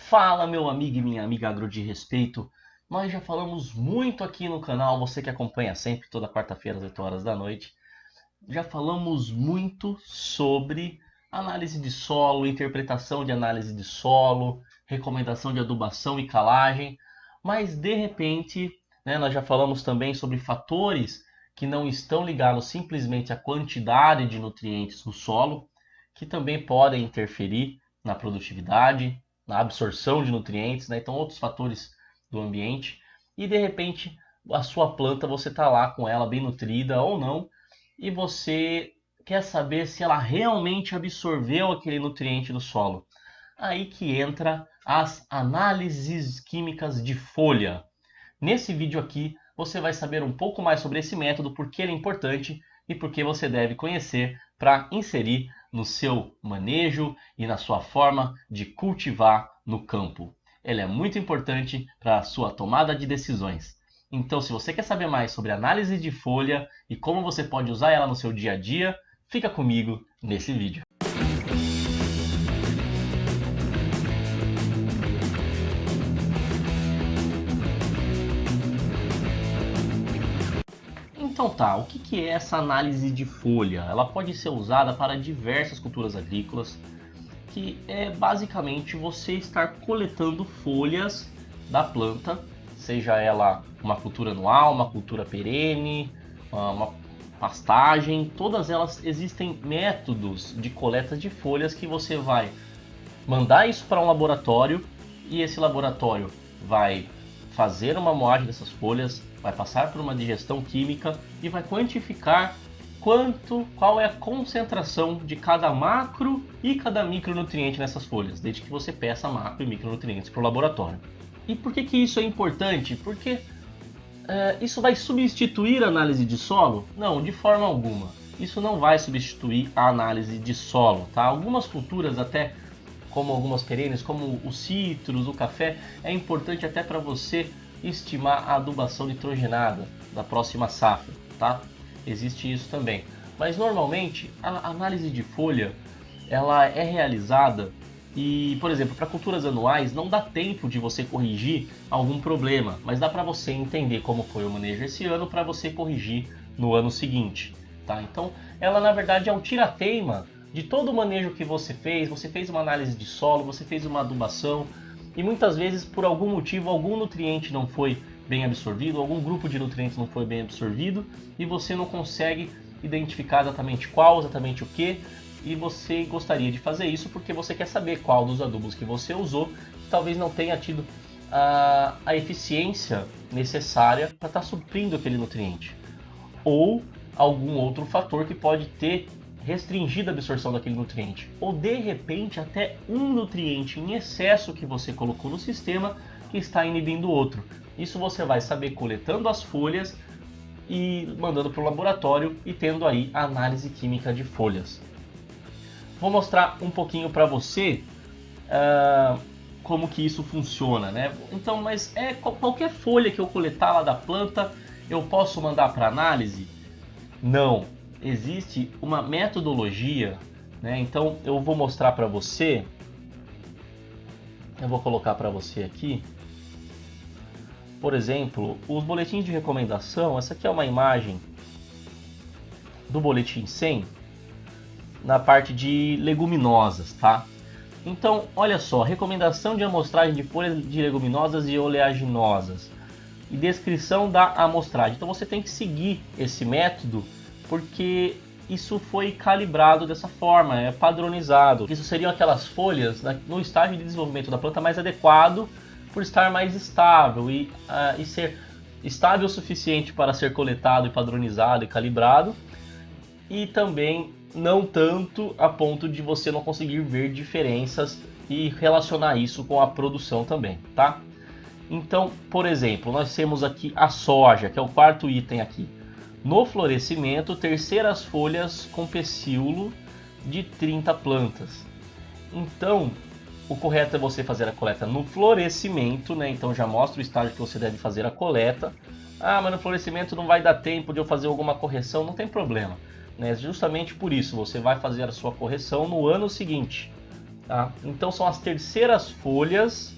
Fala, meu amigo e minha amiga agro de respeito. Nós já falamos muito aqui no canal, você que acompanha sempre, toda quarta-feira às 8 horas da noite. Já falamos muito sobre análise de solo, interpretação de análise de solo, recomendação de adubação e calagem. Mas de repente, nós já falamos também sobre fatores que não estão ligados simplesmente à quantidade de nutrientes no solo, que também podem interferir na produtividade, na absorção de nutrientes, né? Então outros fatores do ambiente. E de repente a sua planta, você está lá com ela bem nutrida ou não, e você quer saber se ela realmente absorveu aquele nutriente do solo. Aí que entra as análises químicas de folha. Nesse vídeo aqui você vai saber um pouco mais sobre esse método, por que ele é importante e por que você deve conhecer para inserir no seu manejo e na sua forma de cultivar no campo. Ele é muito importante para a sua tomada de decisões. Então, se você quer saber mais sobre análise de folha e como você pode usar ela no seu dia a dia, fica comigo nesse vídeo. Então tá, o que é essa análise de folha? Ela pode ser usada para diversas culturas agrícolas, que é basicamente você estar coletando folhas da planta, seja ela uma cultura anual, uma cultura perene, uma pastagem, todas elas existem métodos de coleta de folhas que você vai mandar isso para um laboratório e esse laboratório vai fazer uma moagem dessas folhas, vai passar por uma digestão química e vai quantificar qual é a concentração de cada macro e cada micronutriente nessas folhas, desde que você peça macro e micronutrientes para o laboratório. E por que isso é importante? Porque isso vai substituir a análise de solo? Não, de forma alguma. Isso não vai substituir a análise de solo, tá? Algumas culturas até, como algumas perenes, como os citros, o café, é importante até para você estimar a adubação nitrogenada da próxima safra, tá? Existe isso também. Mas normalmente a análise de folha ela é realizada e, por exemplo, para culturas anuais não dá tempo de você corrigir algum problema, mas dá para você entender como foi o manejo esse ano para você corrigir no ano seguinte, tá? Então ela na verdade é um tira-teima de todo o manejo que você fez uma análise de solo, você fez uma adubação e muitas vezes por algum motivo algum nutriente não foi bem absorvido, algum grupo de nutrientes não foi bem absorvido e você não consegue identificar exatamente qual, exatamente o que, e você gostaria de fazer isso porque você quer saber qual dos adubos que você usou que talvez não tenha tido a eficiência necessária para estar suprindo aquele nutriente, ou algum outro fator que pode ter restringido a absorção daquele nutriente, ou de repente até um nutriente em excesso que você colocou no sistema que está inibindo o outro. Isso você vai saber coletando as folhas e mandando para o laboratório e tendo aí a análise química de folhas. Vou mostrar um pouquinho para você como que isso funciona, né? Então, mas qualquer folha que eu coletar lá da planta, eu posso mandar para análise? Não, existe uma metodologia, né? Então eu vou mostrar para você, eu vou colocar para você aqui. Por exemplo, os boletins de recomendação, essa aqui é uma imagem do boletim 100 na parte de leguminosas, tá? Então, olha só, recomendação de amostragem de folhas de leguminosas e oleaginosas e descrição da amostragem. Então você tem que seguir esse método porque isso foi calibrado dessa forma, é padronizado. Isso seriam aquelas folhas no estágio de desenvolvimento da planta mais adequado por estar mais estável e ser estável o suficiente para ser coletado e padronizado e calibrado, e também não tanto a ponto de você não conseguir ver diferenças e relacionar isso com a produção também, tá? Então, por exemplo, nós temos aqui a soja, que é o quarto item aqui. No florescimento, terceiras folhas com pecíolo de 30 plantas. Então, o correto é você fazer a coleta no florescimento, né? Então já mostra o estágio que você deve fazer a coleta. Ah, mas no florescimento não vai dar tempo de eu fazer alguma correção, não tem problema, né? Justamente por isso, você vai fazer a sua correção no ano seguinte, tá? Então são as terceiras folhas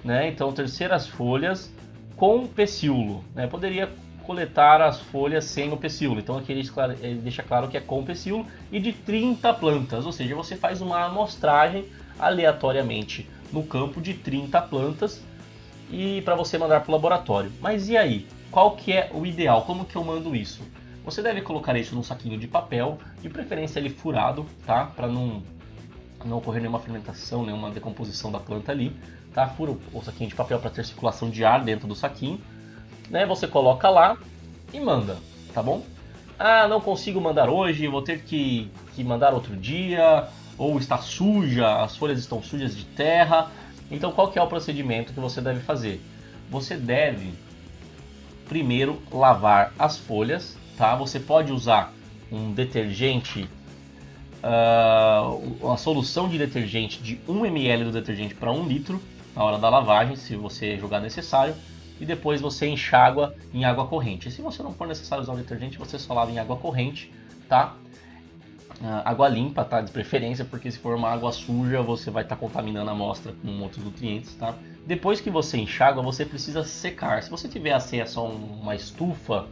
né? Então, terceiras folhas com pecíolo, né? Poderia coletar as folhas sem o pecíolo, então aqui ele deixa claro que é com pecíolo e de 30 plantas, ou seja, você faz uma amostragem aleatoriamente no campo de 30 plantas e para você mandar para o laboratório. Mas e aí? Qual que é o ideal? Como que eu mando isso? Você deve colocar isso num saquinho de papel, de preferência ele furado, tá? Para não ocorrer nenhuma fermentação, nenhuma decomposição da planta ali, tá? Fura o saquinho de papel para ter circulação de ar dentro do saquinho, né? Você coloca lá e manda, tá bom? Ah, não consigo mandar hoje, vou ter que mandar outro dia, ou está suja, as folhas estão sujas de terra. Então qual que é o procedimento que você deve fazer? Você deve primeiro lavar as folhas, tá? Você pode usar um detergente, uma solução de detergente de 1 ml do detergente para 1 litro na hora da lavagem, se você julgar necessário, e depois você enxágua em água corrente. E se você não for necessário usar o detergente, você só lava em água corrente, tá? Água limpa, tá? De preferência, porque se for uma água suja, você vai estar contaminando a amostra com outros nutrientes, tá? Depois que você enxágua, você precisa secar. Se você tiver acesso a uma estufa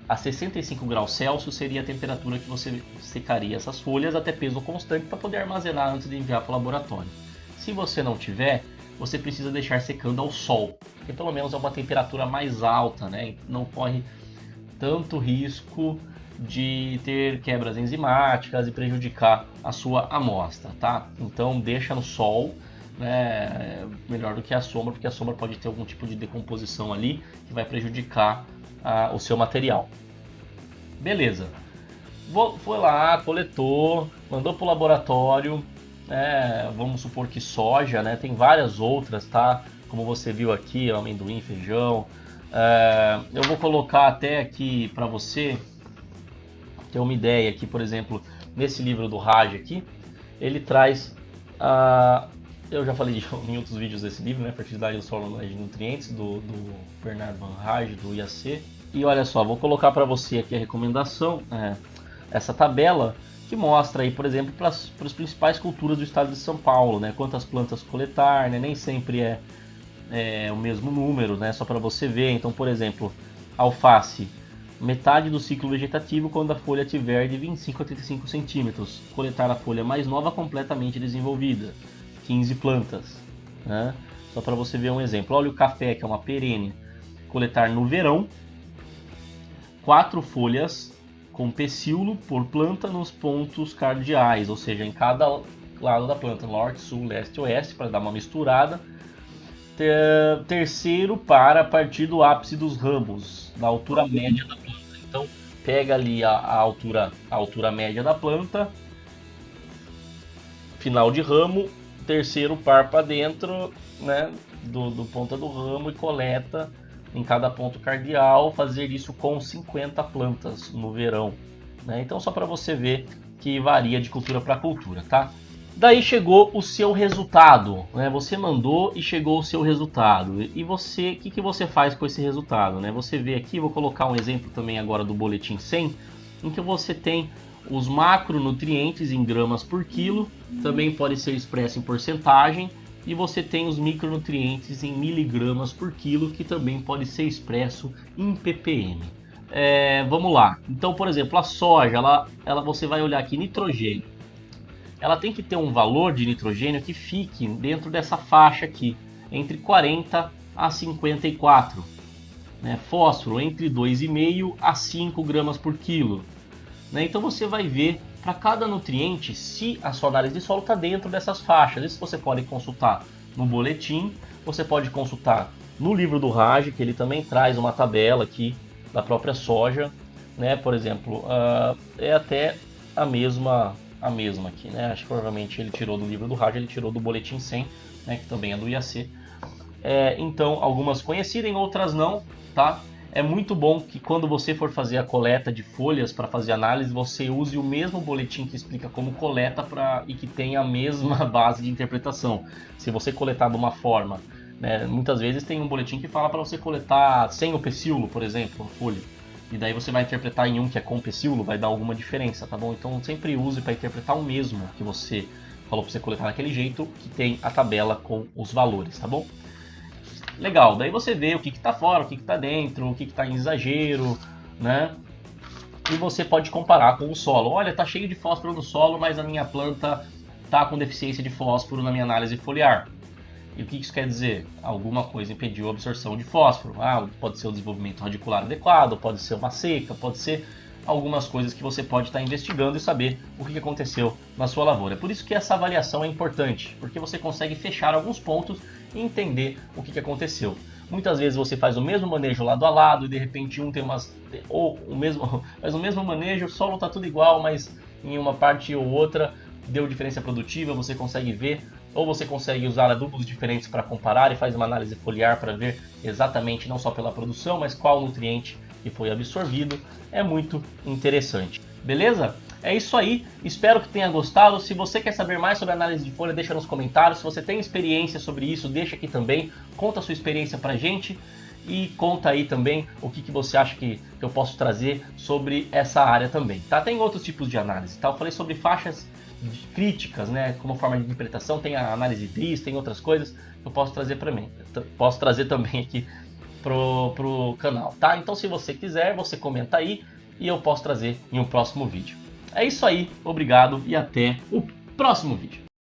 a 65 graus Celsius, seria a temperatura que você secaria essas folhas até peso constante para poder armazenar antes de enviar para o laboratório. Se você não tiver, você precisa deixar secando ao sol, porque pelo menos é uma temperatura mais alta, né? Não corre tanto risco de ter quebras enzimáticas e prejudicar a sua amostra, tá? Então deixa no sol, né? Melhor do que a sombra, porque a sombra pode ter algum tipo de decomposição ali que vai prejudicar o seu material. Beleza. Foi lá, coletou, mandou para o laboratório. Vamos supor que soja, né? Tem várias outras, tá? Como você viu aqui, amendoim, feijão. Eu vou colocar até aqui para você ter uma ideia aqui, por exemplo, nesse livro do Raj aqui, ele traz eu já falei em outros vídeos desse livro, né? Fertilidade do solo e nutrientes, do Bernard Van Raj, do IAC. E olha só, vou colocar para você aqui a recomendação, essa tabela que mostra aí, por exemplo, para as principais culturas do estado de São Paulo, né? Quantas plantas coletar, né? Nem sempre é o mesmo número, né? Só para você ver. Então, por exemplo, alface, metade do ciclo vegetativo quando a folha tiver de 25 a 35 centímetros. Coletar a folha mais nova completamente desenvolvida, 15 plantas, né? Só para você ver um exemplo. Olha o café, que é uma perene. Coletar no verão, 4 folhas com pecíolo por planta nos pontos cardeais, ou seja, em cada lado da planta, norte, sul, leste e oeste, para dar uma misturada. Terceiro para a partir do ápice dos ramos, da altura média da planta. Então, pega ali a altura média da planta, final de ramo, terceiro par para dentro, né, do ponta do ramo e coleta em cada ponto cardial, fazer isso com 50 plantas no verão, né? Então só para você ver que varia de cultura para cultura, tá? Daí chegou o seu resultado, né? Você mandou e chegou o seu resultado. E você, o que você faz com esse resultado, né? Você vê aqui, vou colocar um exemplo também agora do boletim 100, em que você tem os macronutrientes em gramas por quilo, também pode ser expresso em porcentagem, e você tem os micronutrientes em miligramas por quilo, que também pode ser expresso em ppm. Vamos lá. Então, por exemplo, a soja, você vai olhar aqui, nitrogênio. Ela tem que ter um valor de nitrogênio que fique dentro dessa faixa aqui, entre 40 a 54. Né? Fósforo, entre 2,5 a 5 gramas por quilo. Né? Então você vai ver para cada nutriente se a sua análise de solo está dentro dessas faixas. Isso você pode consultar no boletim, você pode consultar no livro do Raj, que ele também traz uma tabela aqui da própria soja, né? Por exemplo, é até a mesma aqui, né? Acho que provavelmente ele tirou do livro do Raj, ele tirou do boletim 100, né? Que também é do IAC. Então, algumas coincidem, outras não, tá? É muito bom que quando você for fazer a coleta de folhas para fazer análise, você use o mesmo boletim que explica como coleta e que tenha a mesma base de interpretação. Se você coletar de uma forma, né, muitas vezes tem um boletim que fala para você coletar sem o pecíolo, por exemplo, a folha. E daí você vai interpretar em um que é com pecíolo, vai dar alguma diferença, tá bom? Então sempre use para interpretar o mesmo que você falou para você coletar daquele jeito, que tem a tabela com os valores, tá bom? Legal, daí você vê o que está fora, o que está dentro, o que está em exagero, né? E você pode comparar com o solo. Olha, tá cheio de fósforo no solo, mas a minha planta tá com deficiência de fósforo na minha análise foliar. E o que isso quer dizer? Alguma coisa impediu a absorção de fósforo. Ah, pode ser o desenvolvimento radicular adequado, pode ser uma seca, pode ser algumas coisas que você pode estar investigando e saber o que aconteceu na sua lavoura. É por isso que essa avaliação é importante, porque você consegue fechar alguns pontos e entender o que aconteceu. Muitas vezes você faz o mesmo manejo lado a lado e de repente um tem umas. Ou o mesmo, faz o mesmo manejo, o solo está tudo igual, mas em uma parte ou outra deu diferença produtiva, você consegue ver. Ou você consegue usar adubos diferentes para comparar e faz uma análise foliar para ver exatamente não só pela produção, mas qual nutriente que foi absorvido. É muito interessante. Beleza? É isso aí, espero que tenha gostado. Se você quer saber mais sobre análise de folha, deixa nos comentários. Se você tem experiência sobre isso, deixa aqui também. Conta a sua experiência pra gente e conta aí também o que você acha que eu posso trazer sobre essa área também, tá? Tem outros tipos de análise, tá? Eu falei sobre faixas críticas, né, como forma de interpretação, tem a análise DRIS, tem outras coisas que eu posso trazer para mim, posso trazer também aqui pro canal, tá? Então se você quiser, você comenta aí e eu posso trazer em um próximo vídeo. É isso aí, obrigado e até o próximo vídeo.